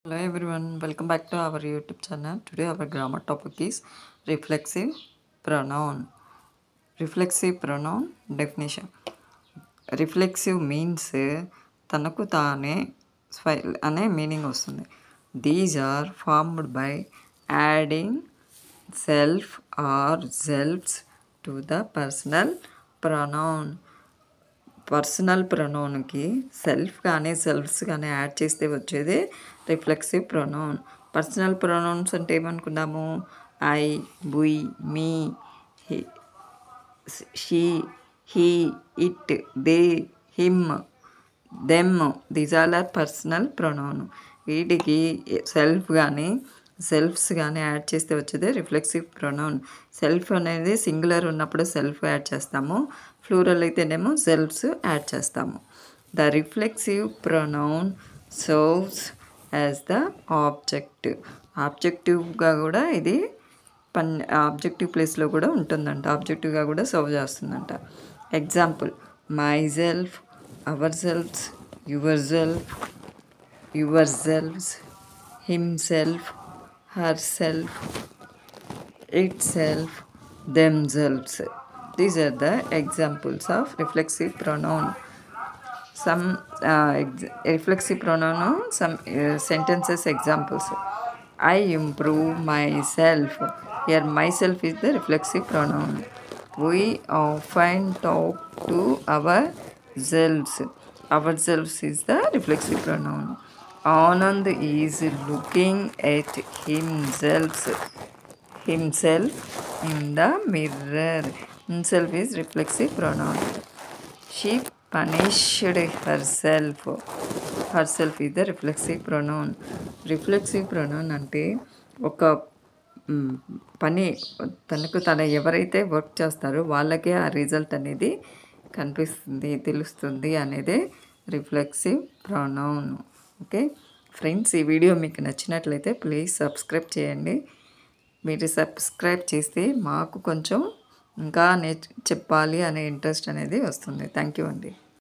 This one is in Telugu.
Hello everyone, welcome back to our YouTube channel. Today our grammar topic is reflexive pronoun. Reflexive pronoun definition. Reflexive means తనకు తానే అనే మీనింగ్ వస్తుంది. These are formed by adding self or selves to the personal pronoun. Personal ప్రొనౌన్కి సెల్ఫ్ కానీ సెల్ఫ్స్ కానీ యాడ్ చేస్తే వచ్చేది రిఫ్లెక్సివ్ ప్రొనౌన్. పర్సనల్ ప్రొనౌన్స్ అంటే ఏమనుకున్నాము? I, we, me, she, he, it, they, him, them. These all are personal pronoun. వీటికి సెల్ఫ్ కానీ సెల్ఫ్స్ కానీ యాడ్ చేస్తే వచ్చేది రిఫ్లెక్సివ్ ప్రొనౌన్. సెల్ఫ్ అనేది సింగులర్ ఉన్నప్పుడు సెల్ఫ్ యాడ్ చేస్తాము, ప్లూరల్ అయితేనేమో సెల్ఫ్స్ యాడ్ చేస్తాము. The reflexive pronoun serves as the object. ఆబ్జెక్టివ్గా కూడా ఇది ఆబ్జెక్టివ్ ప్లేస్లో కూడా ఉంటుందంట, ఆబ్జెక్టివ్గా కూడా సర్వ్ చేస్తుందంట. Example: myself, ourselves, yourself, yourselves, himself, herself, itself, themselves. These are the examples of reflexive pronoun. Some reflexive pronoun, some sentences examples. I improve myself. Here myself is the reflexive pronoun. We often talk to ourselves. Ourselves is the reflexive pronoun. Anand is looking at himself in the mirror. Himself is reflexive pronoun. She punished herself. Herself is the reflexive pronoun. Reflexive pronoun అంటే ఒక పని తనకు ఎవరైతే వర్క్ చేస్తారో వాళ్ళకే ఆ రిజల్ట్ అనేది కనిపిస్తుంది, తెలుస్తుంది అనేది రిఫ్లెక్సివ్ ప్రొనౌన్. ఓకే ఫ్రెండ్స్, ఈ వీడియో మీకు నచ్చినట్లయితే ప్లీజ్ సబ్స్క్రైబ్ చేయండి. మీరు సబ్స్క్రైబ్ చేస్తే మాకు కొంచెం ఇంకా చెప్పాలి అనే ఇంట్రెస్ట్ అనేది వస్తుంది. థ్యాంక్ యూ అండి.